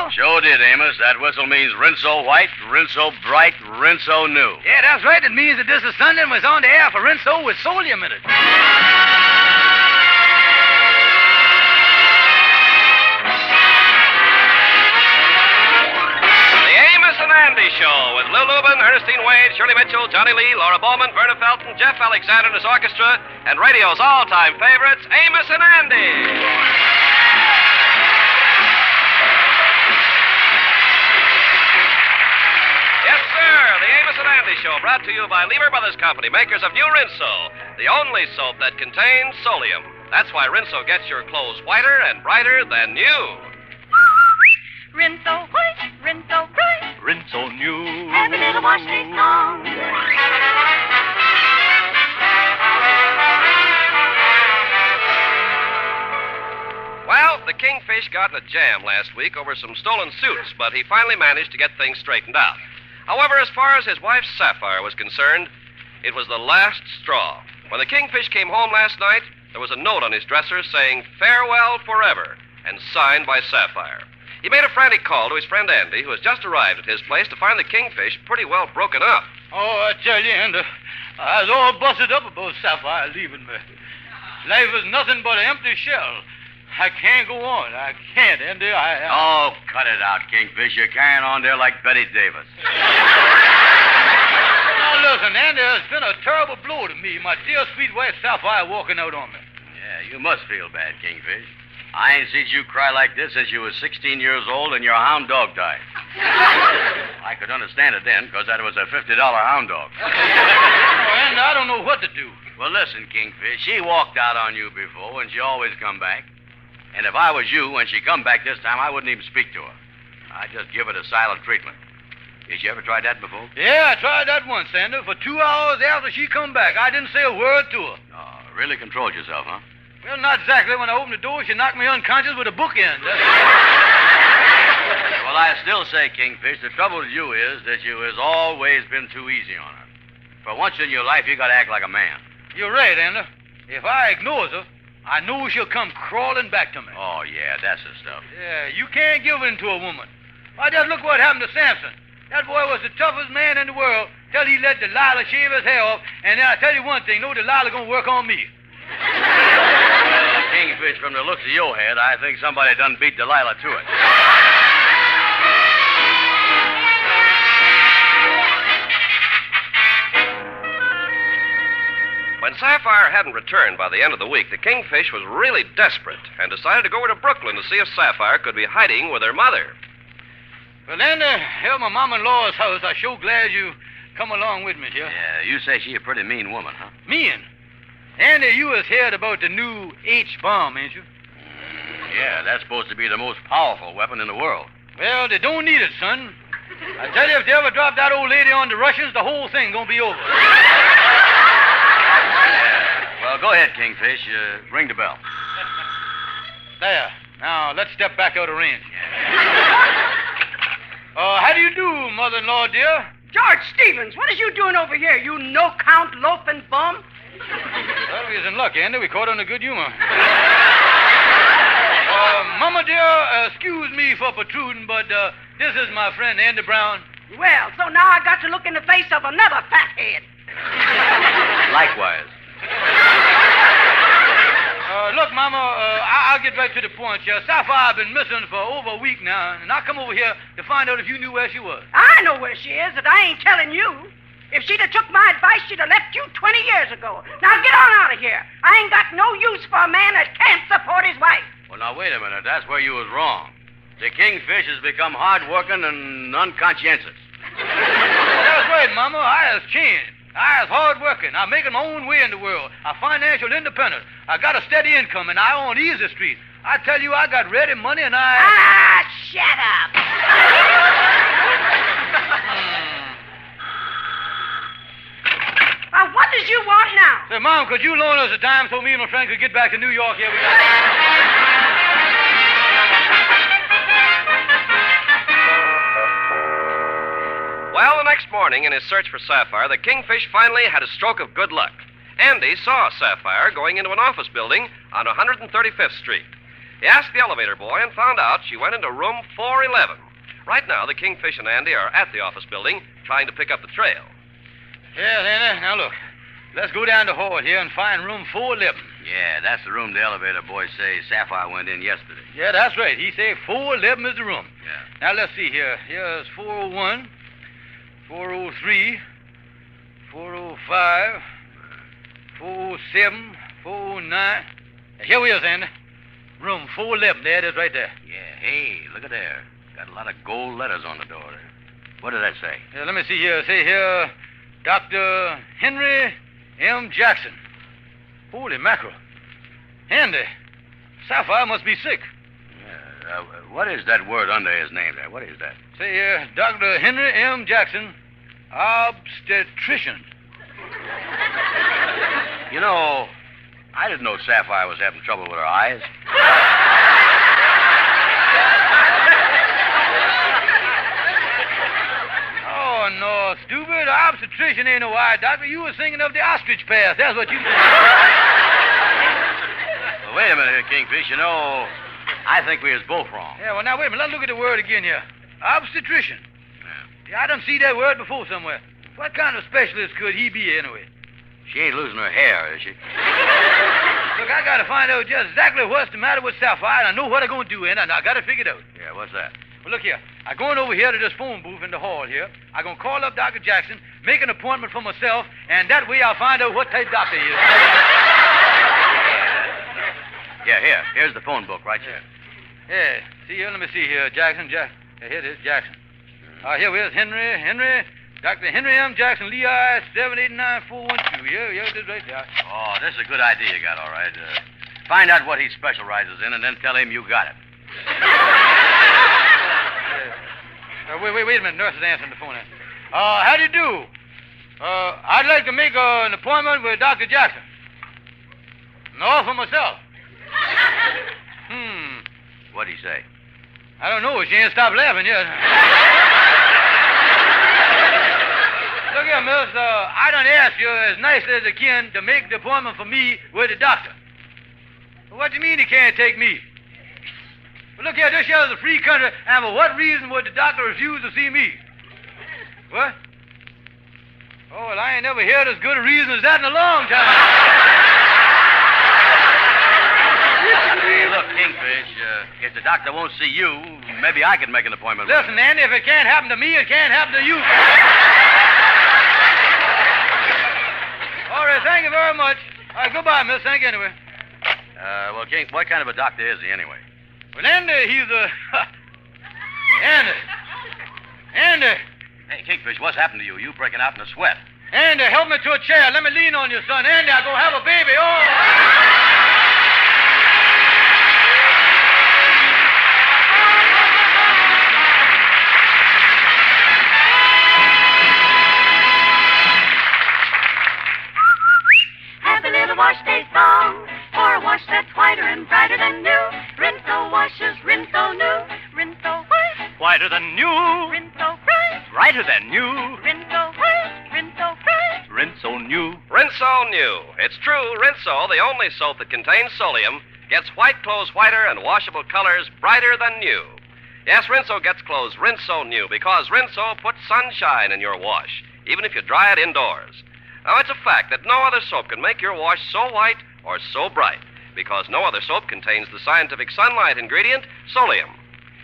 whistle? Sure did, Amos. That whistle means rinso white, rinso bright, rinso new. Yeah, that's right. It means that this is Sunday and was on the air for rinso with solium in it. Andy Show with Lou Lubin, Ernestine Wade, Shirley Mitchell, Johnny Lee, Laura Bowman, Verna Felton, Jeff Alexander and his orchestra, and radio's all-time favorites, Amos and Andy. Yes, sir, the Amos and Andy Show, brought to you by Lever Brothers Company, makers of New Rinso, the only soap that contains solium. That's why Rinso gets your clothes whiter and brighter than new. Rinso white, rinso bright, Rinso new. have a little wash day long. Well, the Kingfish got in a jam last week over some stolen suits, but he finally managed to get things straightened out. However, as far as his wife Sapphire was concerned, it was the last straw. When the Kingfish came home last night, there was a note on his dresser saying, "Farewell forever," and signed by Sapphire. He made a frantic call to his friend Andy, who has just arrived at his place to find the Kingfish pretty well broken up. Oh, I tell you, Andy, I was all busted up about Sapphire leaving me. Life is nothing but an empty shell. I can't go on. I can't, Andy. Oh, cut it out, Kingfish. You're carrying on there like Betty Davis. Now, listen, Andy, it's been a terrible blow to me. My dear sweet wife Sapphire walking out on me. Yeah, you must feel bad, Kingfish. I ain't seen you cry like this since you was 16 years old and your hound dog died. I could understand it then, because that was a $50 hound dog. Oh, Andy, I don't know what to do. Well, listen, Kingfish, she walked out on you before, and she always come back. And if I was you, when she come back this time, I wouldn't even speak to her. I'd just give her the silent treatment. Did you ever try that before? Yeah, I tried that once, Andy. For 2 hours after she come back, I didn't say a word to her. Oh, really controlled yourself, huh? Well, not exactly. When I opened the door, she knocked me unconscious with a bookend. Well, I still say, Kingfish, the trouble with you is that you has always been too easy on her. For once in your life, you got to act like a man. You're right, Andy. If I ignores her, I know she'll come crawling back to me. Oh, yeah, that's the stuff. Yeah, you can't give in to a woman. Why, just look what happened to Samson. That boy was the toughest man in the world till he let Delilah shave his hair off, and then I tell you one thing, no Delilah gonna work on me. Well, Kingfish, from the looks of your head, I think somebody done beat Delilah to it. When Sapphire hadn't returned by the end of the week, the Kingfish was really desperate and decided to go over to Brooklyn to see if Sapphire could be hiding with her mother. Well, Andy, here at my mom-in-law's house, I'm sure glad you come along with me here. Yeah, you say she a pretty mean woman, huh? Mean? Andy, you was heard about the new H-bomb, ain't you? Yeah, that's supposed to be the most powerful weapon in the world. Well, they don't need it, son. I tell you, if they ever drop that old lady on the Russians, the whole thing gonna be over. Well, go ahead, Kingfish. Ring the bell. There. Now, let's step back out of range. How do you do, mother-in-law, dear? George Stevens, what is you doing over here, you no-count loafing bum? Well, we was in luck, Andy. We caught her in a good humor. Mama, dear, excuse me for protruding, but this is my friend Andy Brown. Well, so now I got to look in the face of another fathead. Likewise. Look, Mama, I'll get right to the point. Sapphire been missing for over a week now, and I come over here to find out if you knew where she was. I know where she is, and I ain't telling you. If she'd have took my advice, she'd have left you 20 years ago. Now get on out of here. I ain't got no use for a man that can't support his wife. Well, now, wait a minute. That's where you was wrong. The Kingfish has become hard-working and unconscientious. That's right, Mama. I has changed. I is hard-working. I'm making my own way in the world. I'm financial independent. I got a steady income, and I own Easy Street. I tell you, I got ready money, and I... Ah, shut up. What does you want now? Say, Mom, could you loan us a dime so me and my friend could get back to New York? Here we go. Well, the next morning, in his search for Sapphire, the Kingfish finally had a stroke of good luck. Andy saw Sapphire going into an office building on 135th Street. He asked the elevator boy and found out she went into room 411. Right now, the Kingfish and Andy are at the office building trying to pick up the trail. Yeah, Andy, now look. Let's go down the hall here and find room 411. Yeah, that's the room the elevator boy says Sapphire went in yesterday. Yeah, that's right. He said 411 is the room. Yeah. Now, let's see here. Here's 401, 403, 405, 407, 409. Here we is, Andy. Room 411. There it is right there. Yeah, hey, look at there. Got a lot of gold letters on the door there. What does that say? Yeah, let me see here. Say here, Dr. Henry M. Jackson. Holy mackerel. Andy, Sapphire must be sick. Yeah, what is that word under his name there? What is that? Say here, Dr. Henry M. Jackson, obstetrician. You know, I didn't know Sapphire was having trouble with her eyes. Oh, no, stupid. Obstetrician ain't no eye doctor. You were thinking of the ostrich path. That's what you said. Well, wait a minute here, Kingfish. You know, I think we was both wrong. Yeah, well, now, wait a minute. Let's look at the word again here. Obstetrician. Yeah, I done see that word before somewhere. What kind of specialist could he be, anyway? She ain't losing her hair, is she? Look, I gotta find out just exactly what's the matter with Sapphire, and I know what I'm gonna do, and I gotta figure it out. Yeah, what's that? Well, look here. I'm going over here to this phone booth in the hall here. I'm gonna call up Dr. Jackson, make an appointment for myself, and that way I'll find out what type doctor he is. Yeah, here's the phone book right here. Yeah. See here, let me see here. Jackson. Yeah, here it is, Jackson. Here we is, Henry. Dr. Henry M. Jackson, Lehigh, 789-412. Yeah, it is right there. Oh, this is a good idea you got, all right. Find out what he specializes in and then tell him you got it. Wait a minute. Nurse is answering the phone. How do you do? I'd like to make an appointment with Dr. Jackson. No, for myself. What'd he say? I don't know. She ain't stopped laughing yet. Look here, miss. I done asked you as nicely as I can to make the appointment for me with the doctor. What do you mean he can't take me? Well, look here, this here is a free country, and for what reason would the doctor refuse to see me? What? Oh, well, I ain't never heard as good a reason as that in a long time. Hey, look, Kingfish, if the doctor won't see you, maybe I can make an appointment with Listen, Andy, if it can't happen to me, it can't happen to you. All right, thank you very much. All right, goodbye, miss. Thank you anyway. Well, King, what kind of a doctor is he anyway? Well, Andy, he's a... Andy. Hey, Kingfish, what's happened to you? You breaking out in a sweat. Andy, help me to a chair. Let me lean on you, son. Andy, I'm going to have a baby. Oh! Have a little wash day song for a wash that's whiter and brighter than new. Rinso washes, Rinso new. Rinso white, Whiter than new, Rinso bright. brighter than new, Rinso white, Rinso bright. Rinso new. Rinso New. It's true, Rinso, the only soap that contains solium, gets white clothes whiter and washable colors brighter than new. Yes, Rinso gets clothes Rinso New because Rinso puts sunshine in your wash, even if you dry it indoors. Now, it's a fact that no other soap can make your wash so white or so bright because no other soap contains the scientific sunlight ingredient, solium.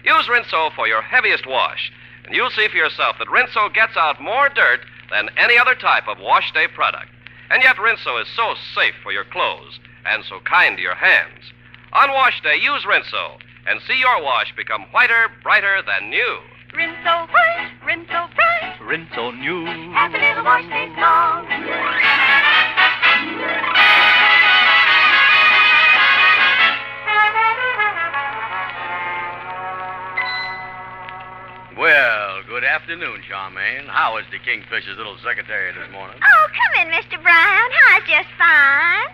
Use Rinso for your heaviest wash, and you'll see for yourself that Rinso gets out more dirt than any other type of wash day product. And yet Rinso is so safe for your clothes and so kind to your hands. On wash day, use Rinso and see your wash become whiter, brighter than new. Rinso white, Rinso bright. Rinso new. Have a little wash day song. Well, good afternoon, Charmaine. How is the Kingfisher's little secretary this morning? Oh, come in, Mr. Brown. I's just fine.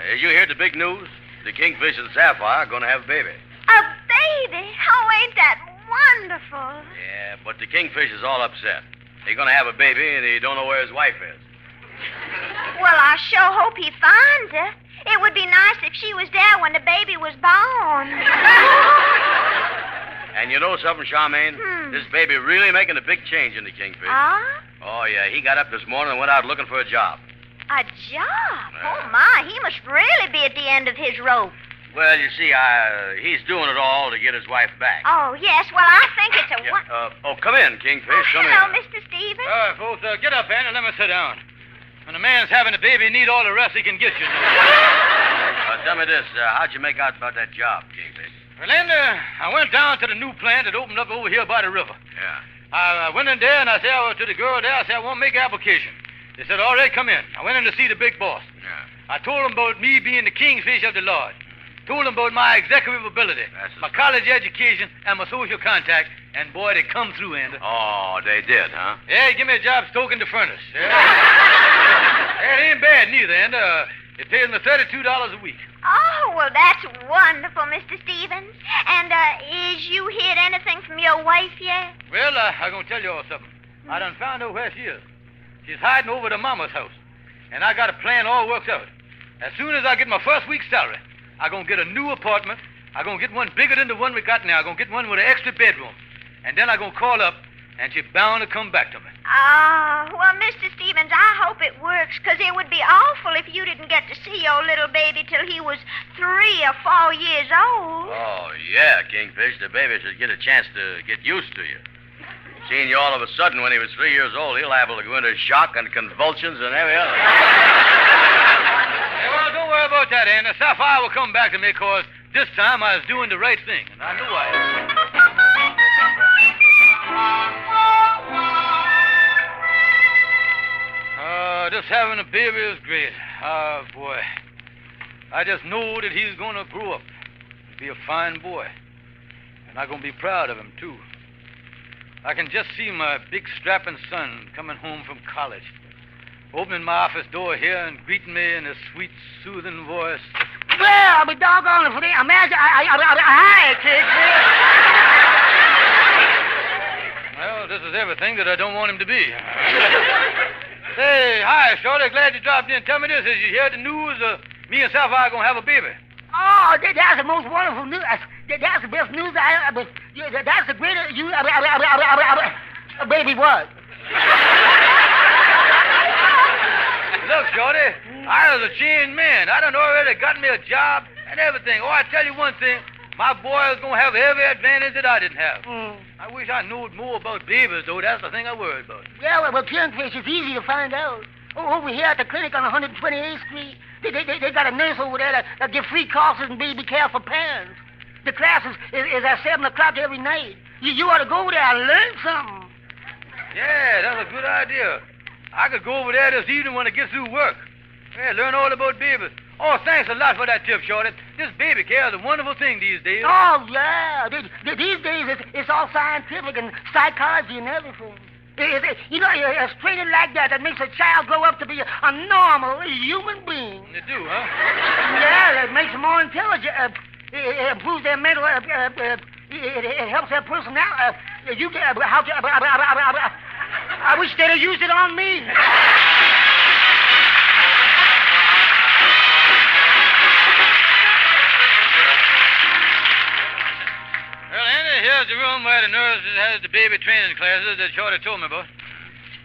Did you hear the big news? The Kingfish and Sapphire are going to have a baby. A baby? Oh, ain't that wonderful? Yeah, but the Kingfish is all upset. He's going to have a baby, and he don't know where his wife is. Well, I sure hope he finds her. It would be nice if she was there when the baby was born. And you know something, Charmaine? This baby really making a big change in the Kingfish. Ah? Oh, yeah. He got up this morning and went out looking for a job. A job? Oh, my. He must really be at the end of his rope. Well, you see, he's doing it all to get his wife back. Oh, yes. Well, I think it's a... Come in, Kingfish. Come hello, in. Mr. Stevens. All right, folks, get up, Ann, and let me sit down. When a man's having a baby, he need all the rest he can get, you know. Tell me this. How'd you make out about that job, Kingfish? Well, Ann, I went down to the new plant that opened up over here by the river. Yeah. I went in there, and I said to the girl there, I said, I want to make an application. They said, all right, come in. I went in to see the big boss. Yeah. I told him about me being the kingfish of the Lord. Told him about my executive ability, my college education, and my social contact. And, boy, they come through, Andy. Oh, they did, huh? Yeah, give me a job stoking the furnace. Yeah. It ain't bad neither, Andy. It pays me $32 a week. Oh, well, that's wonderful, Mr. Stevens. And, is you heard anything from your wife yet? Well, I'm going to tell you all something. I done found out where she is. She's hiding over to Mama's house. And I got a plan all worked out. As soon as I get my first week's salary, I'm going to get a new apartment. I'm going to get one bigger than the one we got now. I'm going to get one with an extra bedroom. And then I'm going to call up, and she's bound to come back to me. Well, Mr. Stevens, I hope it works, because it would be awful if you didn't get to see your little baby till he was 3 or 4 years old. Oh, yeah, Kingfish. The baby should get a chance to get used to you. Seeing you all of a sudden when he was 3 years old, he'll liable to go into shock and convulsions and every other. Hey, well, don't worry about that, Andy. Sapphire will come back to me, because this time I was doing the right thing, and I knew I was. Just having a baby is great. Oh, boy. I just know that he's going to grow up and be a fine boy. And I'm going to be proud of him, too. I can just see my big strapping son coming home from college, opening my office door here and greeting me in a sweet, soothing voice. Well, I'll be doggone it for the imagine. Hi, kid. Well, this is everything that I don't want him to be. Say, hi, Shorty. Glad you dropped in. Tell me this. Did you hear the news? Me and Sapphire are going to have a baby. Oh, that's the most wonderful news. That's the best news I ever... That's the greatest... Baby what? Look, Shorty, I was a changed man. I done already got me a job and everything. Oh, I tell you one thing. My boy is going to have every advantage that I didn't have. I wish I knew more about babies, though. That's the thing I worry about. Yeah, well, Kingfish, it's easy to find out. Over here at the clinic on 128th Street, they got a nurse over there that give free courses in baby care for parents. The class is at 7 o'clock every night. You ought to go over there and learn something. Yeah, that's a good idea. I could go over there this evening when I get through work. Yeah, learn all about babies. Oh, thanks a lot for that tip, Shorty. This baby care is a wonderful thing these days. Oh, yeah. These days, it's all scientific and psychology and everything. You know, it's training like that makes a child grow up to be a normal human being. They do, huh? Yeah, it makes them more intelligent. It improves their mental... it helps their personality. I wish they'd have used it on me. Well, Andy, here's the room where the nurse has the baby training classes that Shorty told me about.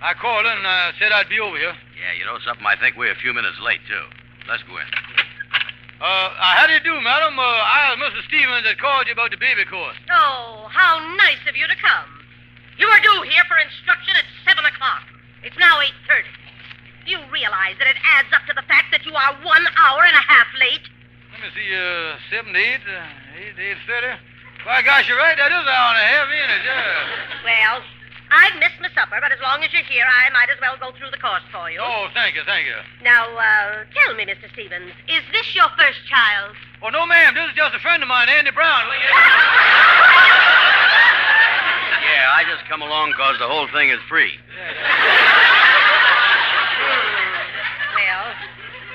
I called her and said I'd be over here. Yeah, you know something? I think we're a few minutes late, too. Let's go in. How do you do, madam? I was Mr. Stevens that called you about the baby course. Oh, how nice of you to come. You are due here for instruction at 7 o'clock. It's now 8:30. Do you realize that it adds up to the fact that you are 1 hour and a half late? Let me see, 7 to 8, 8:30. By gosh, you're right. That is an hour and a half, ain't it? Yeah. Well, I've missed my supper, but as long as you're here, I might as well go through the course for you. Oh, thank you. Now, tell me, Mr. Stevens, is this your first child? Oh, no, ma'am. This is just a friend of mine, Andy Brown. Yeah, I just come along because the whole thing is free. Well,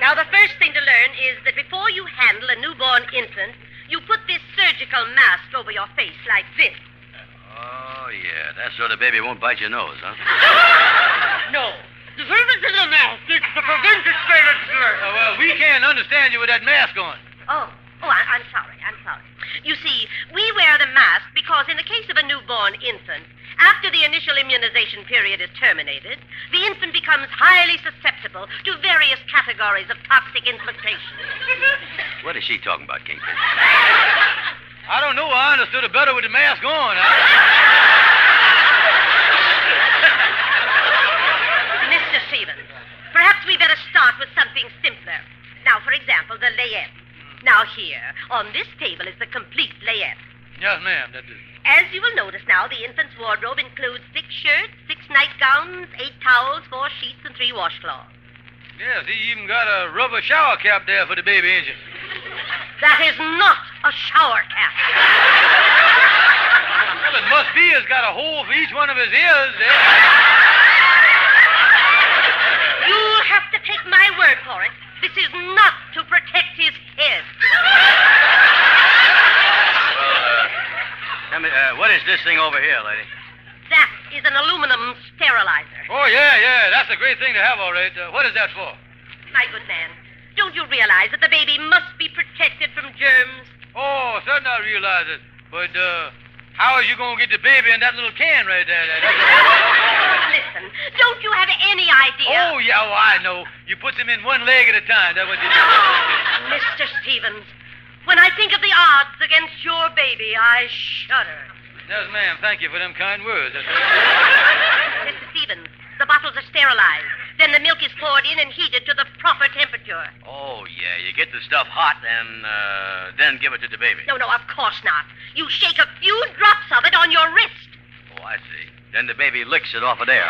now the first thing to learn is that before you handle a newborn infant, you put this surgical mask over your face like this. Oh, yeah. That's so the baby won't bite your nose, huh? No. Well, we can't understand you with that mask on. I'm sorry. You see, we wear the mask because in the case of a newborn infant, after the initial immunization period is terminated, the infant becomes highly susceptible to various categories of toxic infiltration. What is she talking about, Kingfish? I don't know. I understood it better with the mask on. Mr. Stevens, perhaps we better start with something simpler. Now, for example, the layette. Now, here, on this table is the complete layette. Yes, ma'am, that is. As you will notice now, the infant's wardrobe includes 6 shirts, 6 nightgowns, 8 towels, 4 sheets, and 3 washcloths. Yes, he even got a rubber shower cap there for the baby, ain't you? That is not a shower cap. Well, it must be. It's got a hole for each one of his ears there. You'll have to take my word for it. This is not to protect his head. Tell me, what is this thing over here, lady? That is an aluminum sterilizer. Oh, yeah. That's a great thing to have, all right. What is that for? My good man, don't you realize that the baby must be protected from germs? Oh, certainly I realize it. But, how are you going to get the baby in that little can right there? Listen, don't you have any idea? Oh, yeah, I know. You put them in one leg at a time. That's what you do. Mr. Stevens, when I think of the odds against your baby, I shudder. Yes, ma'am. Thank you for them kind words. Mr. Stevens, the bottles are sterilized. Then the milk is poured in and heated to the proper temperature. Oh, yeah. You get the stuff hot and then give it to the baby. No, of course not. You shake a few drops of it on your wrist. Oh, I see. Then the baby licks it off of there. I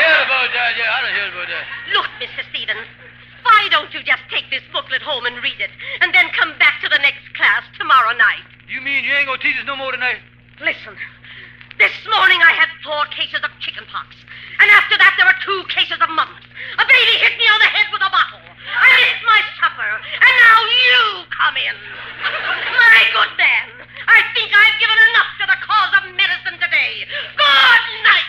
heard about that, yeah. I done heard about that. Look, Mr. Stevens, why don't you just take this booklet home and read it, and then come back to the next class tomorrow night? You mean you ain't going to teach us no more tonight? Listen, this morning I had 4 cases of chicken pox, and after that there were 2 cases of mumps. A baby hit me on the head with a bottle. I missed my supper, and now you come in. My good man, I think I've given enough to the cause of medicine today. Good night.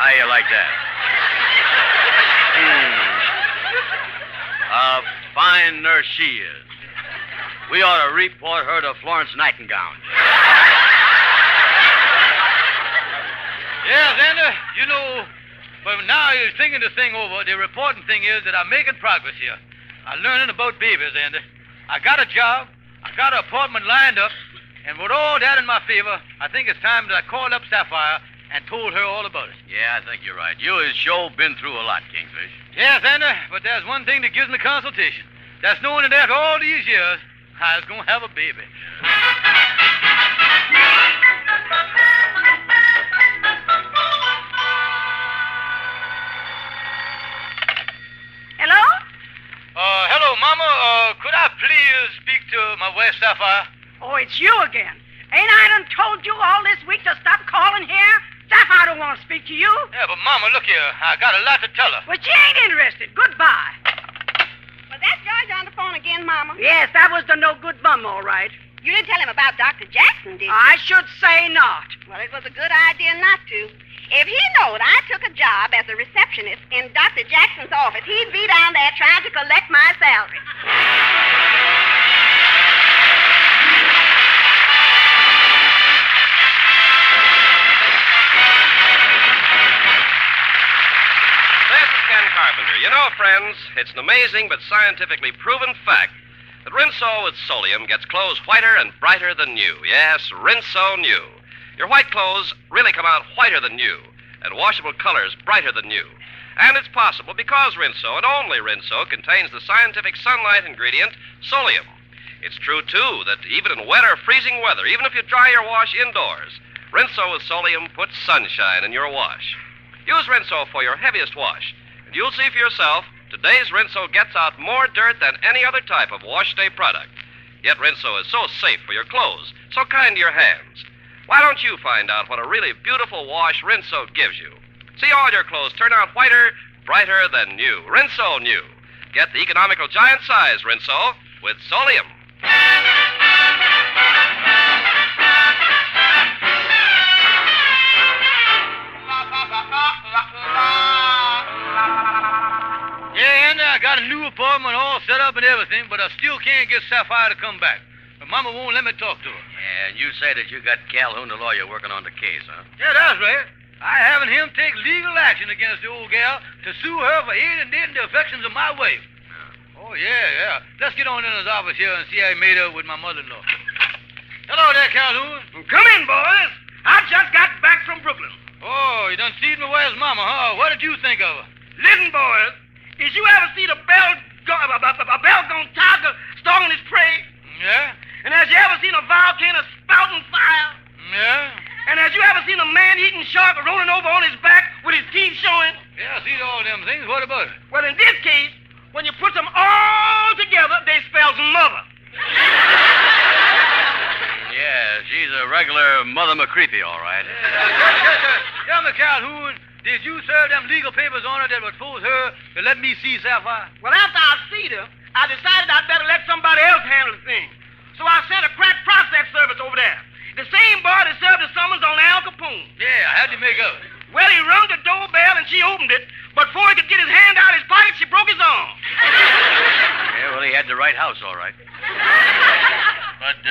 How you like that? A fine nurse she is. We ought to report her to Florence Nightingale. Yes, Andy, you know, but now you're thinking the thing over. The important thing is that I'm making progress here. I'm learning about babies, Andy. I got a job. I got an appointment lined up. And with all that in my favor, I think it's time that I called up Sapphire and told her all about it. Yeah, I think you're right. You has sure been through a lot, Kingfish. Yes, Andy, but there's one thing that gives me consultation. That's knowing that after all these years, I was going to have a baby. Hello? Hello, Mama. Could I please speak to my wife, Sapphire? Oh, it's you again. Ain't I done told you all this week to stop calling here? Sapphire don't want to speak to you. Yeah, but Mama, look here. I got a lot to tell her. But she ain't interested. Goodbye. Was that George on the phone again, Mama? Yes, that was the no-good bum, all right. You didn't tell him about Dr. Jackson, did you? I should say not. Well, it was a good idea not to. If he knowed I took a job as a receptionist in Dr. Jackson's office, he'd be down there trying to collect my salary. Carpenter. You know, friends, it's an amazing but scientifically proven fact that Rinso with Solium gets clothes whiter and brighter than new. Yes, Rinso New. Your white clothes really come out whiter than new, and washable colors brighter than new. And it's possible because Rinso, and only Rinso, contains the scientific sunlight ingredient Solium. It's true, too, that even in wet or freezing weather, even if you dry your wash indoors, Rinso with Solium puts sunshine in your wash. Use Rinso for your heaviest wash. You'll see for yourself, today's Rinso gets out more dirt than any other type of wash day product. Yet Rinso is so safe for your clothes, so kind to your hands. Why don't you find out what a really beautiful wash Rinso gives you? See all your clothes turn out whiter, brighter than new. Rinso New. Get the economical giant size Rinso with Solium. Yeah, and I got a new apartment all set up and everything, but I still can't get Sapphire to come back. But Mama won't let me talk to her. Yeah, and you say that you got Calhoun, the lawyer, working on the case, huh? Yeah, that's right. I having him take legal action against the old gal to sue her for aiding and abetting the affections of my wife. Oh, yeah. Let's get on in his office here and see how he made up with my mother-in-law. Hello there, Calhoun. Come in, boys. I just got back from Brooklyn. Oh, you done seen my wife's mama, huh? What did you think of her? Listen, boys, did you ever see a bell-gone tiger stalking his prey? Yeah? And has you ever seen a volcano spouting fire? Yeah? And has you ever seen a man-eating shark rolling over on his back with his teeth showing? Yeah, I seen all them things. What about it? Well, in this case, when you put them all together, they spells mother. Yeah, she's a regular Mother McCreepy, all right. Tell me, Calhoun, did you serve them legal papers on her that would force her to let me see Sapphire? Well, after I seen her, I decided I'd better let somebody else handle the thing. So I sent a crack process service over there. The same boy that served the summons on Al Capone. Yeah, how'd you make of it? Well, he rung the doorbell and she opened it, but before he could get his hand out of his pocket, she broke his arm. Yeah, well, he had the right house, all right. But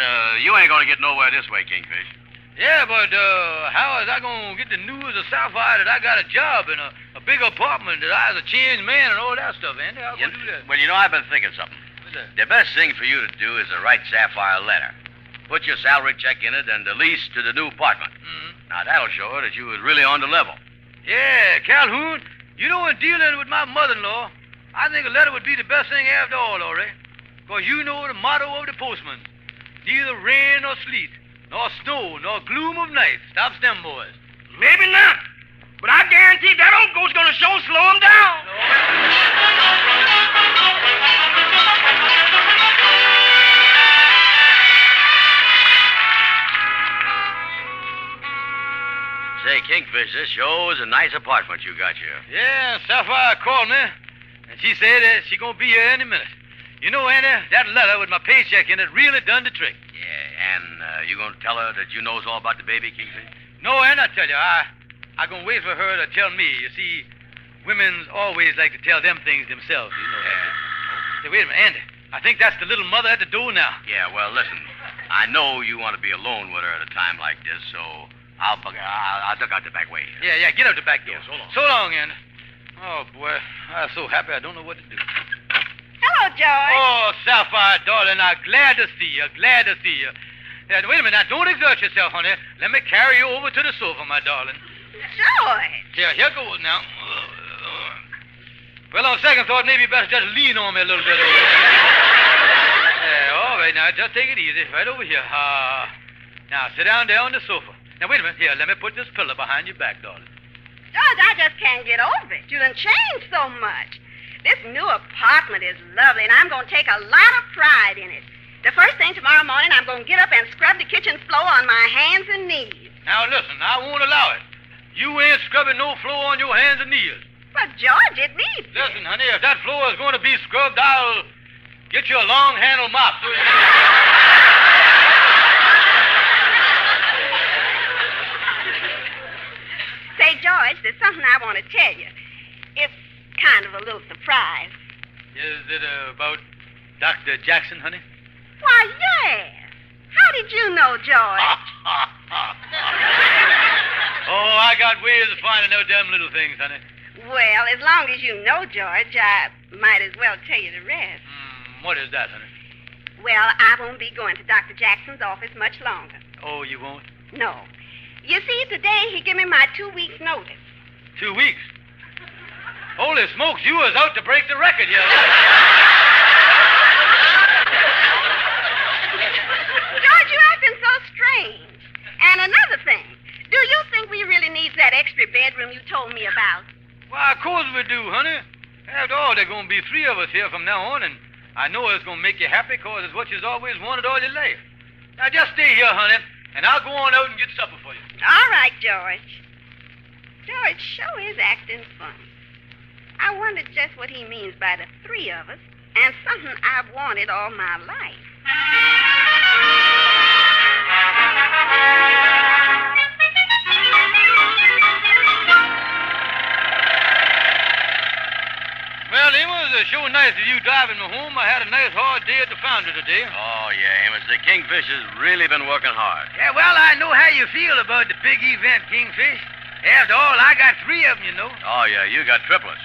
you ain't going to get nowhere this way, Kingfish. Yeah, but how is I going to get the news of Sapphire that I got a job in a big apartment, that I was a changed man and all that stuff, Andy? How can I do that? Well, I've been thinking something. What's that? The best thing for you to do is to write Sapphire a letter. Put your salary check in it and the lease to the new apartment. Mm-hmm. Now, that'll show her that you was really on the level. Yeah, Calhoun, you know, in dealing with my mother-in-law, I think a letter would be the best thing after all, Laurie. Because you know the motto of the postman. Neither rain nor sleet, nor snow, nor gloom of night stops them boys. Maybe not. But I guarantee that old goat's gonna sure slow him down. Say, Kingfish, this sure is a nice apartment you got here. Yeah, Sapphire called me, and she said that she gonna be here any minute. You know, Andy, that letter with my paycheck in it really done the trick. Yeah, and you gonna tell her that you knows all about the baby, Kingfish? No, Andy, I tell you, I gonna wait for her to tell me. You see, women's always like to tell them things themselves, you know. Yeah. Say, wait a minute, Andy. I think that's the little mother at the door now. Yeah, well, listen. I know you want to be alone with her at a time like this, so I'll duck out the back way. Yeah, get out the back door. Yeah, so long. So long, Andy. Oh, boy, I'm so happy I don't know what to do. Hello, George. Oh, Sapphire, darling, I'm glad to see you, Yeah, wait a minute, now, don't exert yourself, honey. Let me carry you over to the sofa, my darling. George. Here goes now. Well, on second thought, maybe you better just lean on me a little bit over there. Yeah, all right, now, just take it easy. Right over here. Now, sit down there on the sofa. Now, wait a minute. Here, let me put this pillow behind your back, darling. George, I just can't get over it. You done changed so much. This new apartment is lovely, and I'm going to take a lot of pride in it. The first thing tomorrow morning, I'm going to get up and scrub the kitchen floor on my hands and knees. Now, listen, I won't allow it. You ain't scrubbing no floor on your hands and knees. But, George, it needs it. Listen, honey, if that floor is going to be scrubbed, I'll get you a long-handled mop. So you Say, George, there's something I want to tell you. It's kind of a little surprise. Is it about Dr. Jackson, honey? Why, yes. How did you know, George? Oh, I got ways of finding out them little things, honey. Well, as long as you know, George, I might as well tell you the rest. What is that, honey? Well, I won't be going to Dr. Jackson's office much longer. Oh, you won't? No. You see, today he gave me my 2 weeks' notice. 2 weeks? Holy smokes, you was out to break the record, you. George, you're acting so strange. And another thing, do you think we really need that extra bedroom you told me about? Why, of course we do, honey. After all, there are going to be 3 of us here from now on, and I know it's going to make you happy because it's what you've always wanted all your life. Now, just stay here, honey, and I'll go on out and get supper for you. All right, George. George sure is acting funny. I wonder just what he means by the three of us, and something I've wanted all my life. Well, Amos, it's sure nice of you driving me home. I had a nice hard day at the foundry today. Oh, yeah, Amos. The Kingfish has really been working hard. Yeah, well, I know how you feel about the big event, Kingfish. After all, I got three of them, you know. Oh, yeah, you got triplets.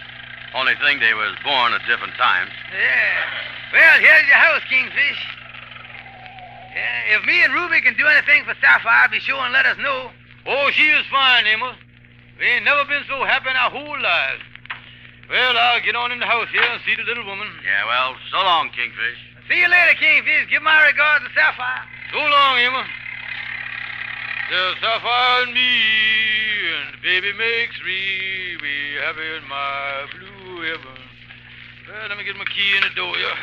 Only thing they was born at different times. Yeah. Well, here's your house, Kingfish. Yeah, if me and Ruby can do anything for Sapphire, be sure and let us know. Oh, she is fine, Amos. We ain't never been so happy in our whole lives. Well, I'll get on in the house here and see the little woman. Yeah, well, so long, Kingfish. See you later, Kingfish. Give my regards to Sapphire. So long, Emma. There's Sapphire and me, and the baby makes three. We happy in my blue heaven. Well, let me get my key in the door here.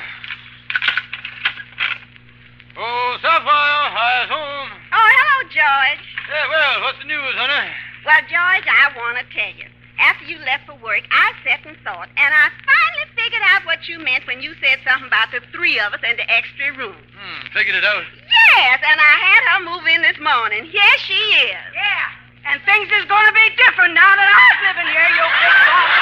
Oh, Sapphire, hi's home. Oh, hello, George. Yeah, well, what's the news, honey? Well, George, I want to tell you. After you left for work, I sat and thought, and I finally figured out what you meant when you said something about the three of us in the extra room. Figured it out. Yes, and I had her move in this morning. Here she is. Yeah, and things is going to be different now that I'm living here, you big boss.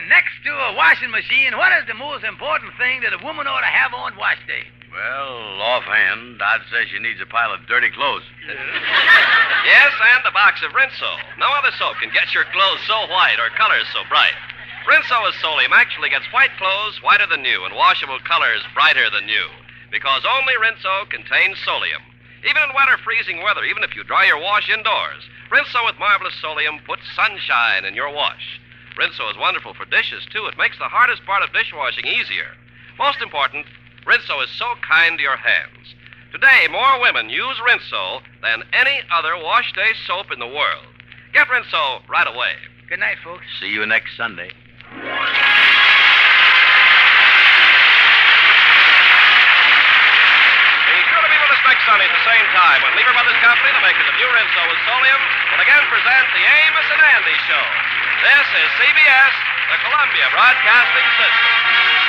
Next to a washing machine, what is the most important thing that a woman ought to have on wash day? Well, offhand, I'd say she needs a pile of dirty clothes. Yes, and a box of Rinso. No other soap can get your clothes so white or colors so bright. Rinso with Solium actually gets white clothes whiter than new and washable colors brighter than new. Because only Rinso contains Solium. Even in wet or freezing weather, even if you dry your wash indoors, Rinso with marvelous Solium puts sunshine in your wash. Rinso is wonderful for dishes, too. It makes the hardest part of dishwashing easier. Most important, Rinso is so kind to your hands. Today, more women use Rinso than any other wash day soap in the world. Get Rinso right away. Good night, folks. See you next Sunday. Be sure to be with us next Sunday at the same time when Lever Brothers Company, the makers of new Rinso with Solium, will again present the Amos and Andy Show. This is CBS, the Columbia Broadcasting System.